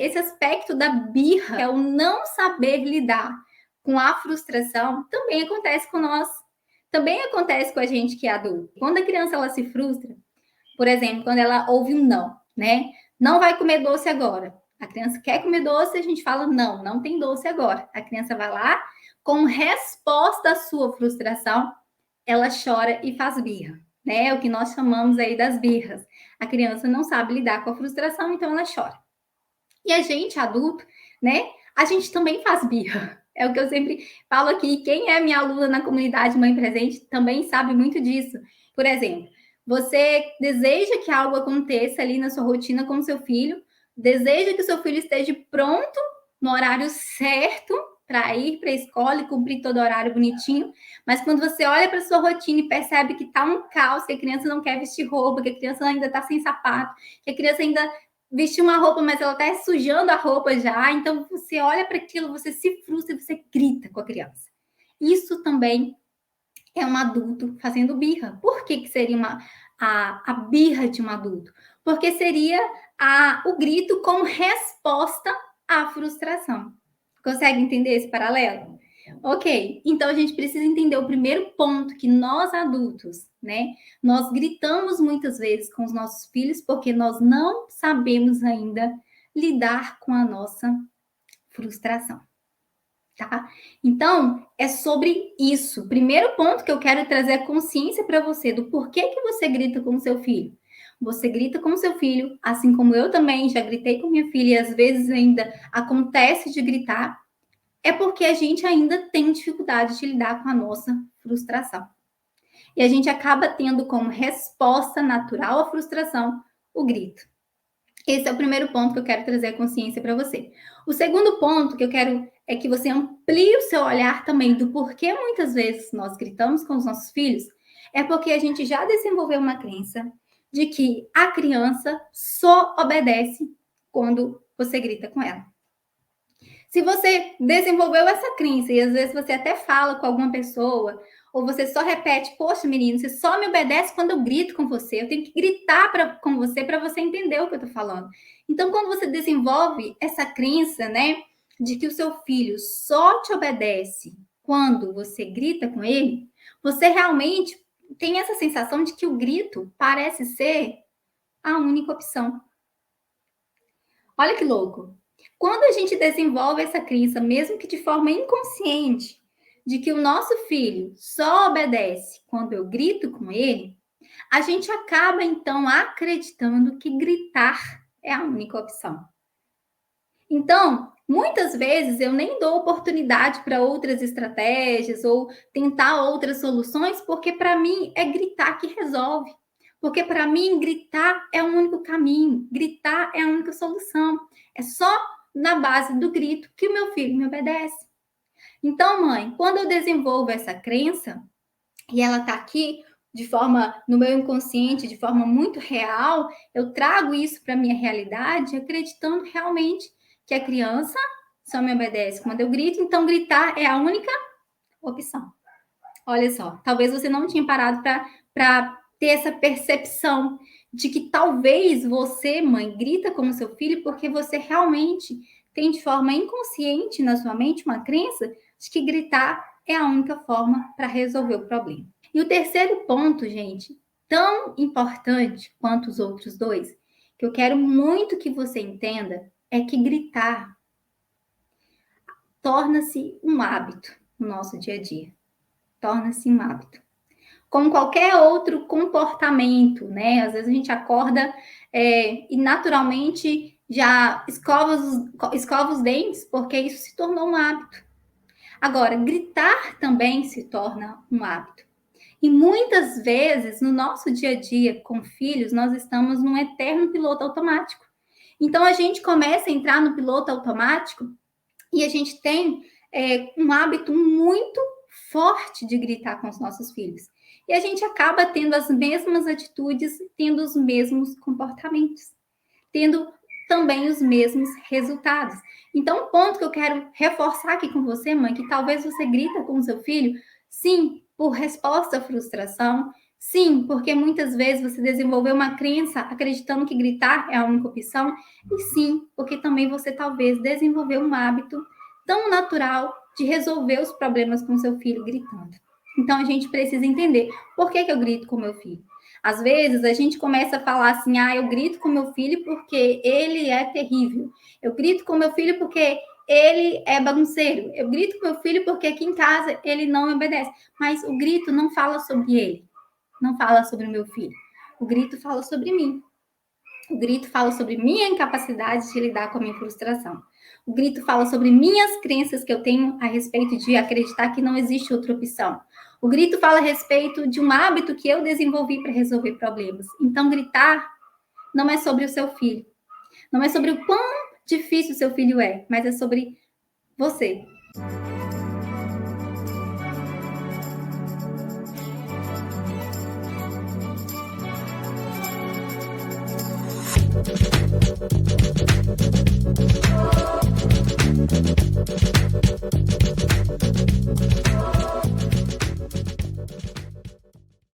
esse aspecto da birra, que é o não saber lidar com a frustração, também acontece com nós. Também acontece com a gente que é adulto. Quando a criança ela se frustra, por exemplo, quando ela ouve um não, né? Não vai comer doce agora. A criança quer comer doce, a gente fala não, não tem doce agora. A criança vai lá, com resposta à sua frustração, ela chora e faz birra, né? É o que nós chamamos aí das birras. A criança não sabe lidar com a frustração, então ela chora. E a gente, adulto, né? A gente também faz birra. É o que eu sempre falo aqui. Quem é minha aluna na comunidade Mãe Presente também sabe muito disso. Por exemplo, você deseja que algo aconteça ali na sua rotina com o seu filho, deseja que o seu filho esteja pronto no horário certo para ir para a escola e cumprir todo o horário bonitinho, mas quando você olha para a sua rotina e percebe que está um caos, que a criança não quer vestir roupa, que a criança ainda está sem sapato, que a criança ainda vestiu uma roupa, mas ela está sujando a roupa já, então você olha para aquilo, você se frustra e você grita com a criança. Isso também é um adulto fazendo birra. Por que seria a birra de um adulto? Porque seria o grito como resposta à frustração. Consegue entender esse paralelo? Ok, então a gente precisa entender o primeiro ponto, que nós adultos, né, nós gritamos muitas vezes com os nossos filhos porque nós não sabemos ainda lidar com a nossa frustração. Tá? Então, é sobre isso. Primeiro ponto que eu quero trazer a consciência para você do porquê que você grita com o seu filho. Você grita com o seu filho, assim como eu também já gritei com minha filha e às vezes ainda acontece de gritar, é porque a gente ainda tem dificuldade de lidar com a nossa frustração. E a gente acaba tendo como resposta natural à frustração o grito. Esse é o primeiro ponto que eu quero trazer a consciência para você. O segundo ponto que eu quero é que você amplie o seu olhar também do porquê muitas vezes nós gritamos com os nossos filhos, é porque a gente já desenvolveu uma crença de que a criança só obedece quando você grita com ela. Se você desenvolveu essa crença e às vezes você até fala com alguma pessoa, ou você só repete, poxa, menino, você só me obedece quando eu grito com você, eu tenho que gritar com você para você entender o que eu estou falando. Então, quando você desenvolve essa crença, né, de que o seu filho só te obedece quando você grita com ele, você realmente tem essa sensação de que o grito parece ser a única opção. Olha que louco. Quando a gente desenvolve essa crença, mesmo que de forma inconsciente, de que o nosso filho só obedece quando eu grito com ele, a gente acaba então acreditando que gritar é a única opção. Então, muitas vezes eu nem dou oportunidade para outras estratégias ou tentar outras soluções, porque para mim é gritar que resolve. Porque para mim gritar é o único caminho, gritar é a única solução. É só na base do grito que o meu filho me obedece. Então, mãe, quando eu desenvolvo essa crença e ela está aqui de forma no meu inconsciente, de forma muito real, eu trago isso para minha realidade, acreditando realmente que a criança só me obedece quando eu grito, então gritar é a única opção. Olha só, talvez você não tinha parado para ter essa percepção de que talvez você, mãe, grita com o seu filho porque você realmente tem de forma inconsciente na sua mente uma crença de que gritar é a única forma para resolver o problema. E o terceiro ponto, gente, tão importante quanto os outros dois, que eu quero muito que você entenda, é que gritar torna-se um hábito no nosso dia a dia. Torna-se um hábito. Como qualquer outro comportamento, né? Às vezes a gente acorda e naturalmente já escova os dentes, porque isso se tornou um hábito. Agora, gritar também se torna um hábito. E muitas vezes, no nosso dia a dia com filhos, nós estamos num eterno piloto automático. Então, a gente começa a entrar no piloto automático e a gente tem um hábito muito forte de gritar com os nossos filhos. E a gente acaba tendo as mesmas atitudes, tendo os mesmos comportamentos, tendo também os mesmos resultados. Então, um ponto que eu quero reforçar aqui com você, mãe, que talvez você grita com o seu filho, sim, por resposta à frustração, Sim, porque muitas vezes você desenvolveu uma crença acreditando que gritar é a única opção, e sim, porque também você talvez desenvolveu um hábito tão natural de resolver os problemas com seu filho gritando. Então a gente precisa entender por que eu grito com meu filho. Às vezes a gente começa a falar assim: ah, eu grito com meu filho porque ele é terrível. Eu grito com meu filho porque ele é bagunceiro. Eu grito com meu filho porque aqui em casa ele não obedece. Mas o grito não fala sobre ele, não fala sobre o meu filho. O grito fala sobre mim. O grito fala sobre minha incapacidade de lidar com a minha frustração. O grito fala sobre minhas crenças que eu tenho a respeito de acreditar que não existe outra opção. O grito fala a respeito de um hábito que eu desenvolvi para resolver problemas. Então, gritar não é sobre o seu filho. Não é sobre o quão difícil o seu filho é, mas é sobre você.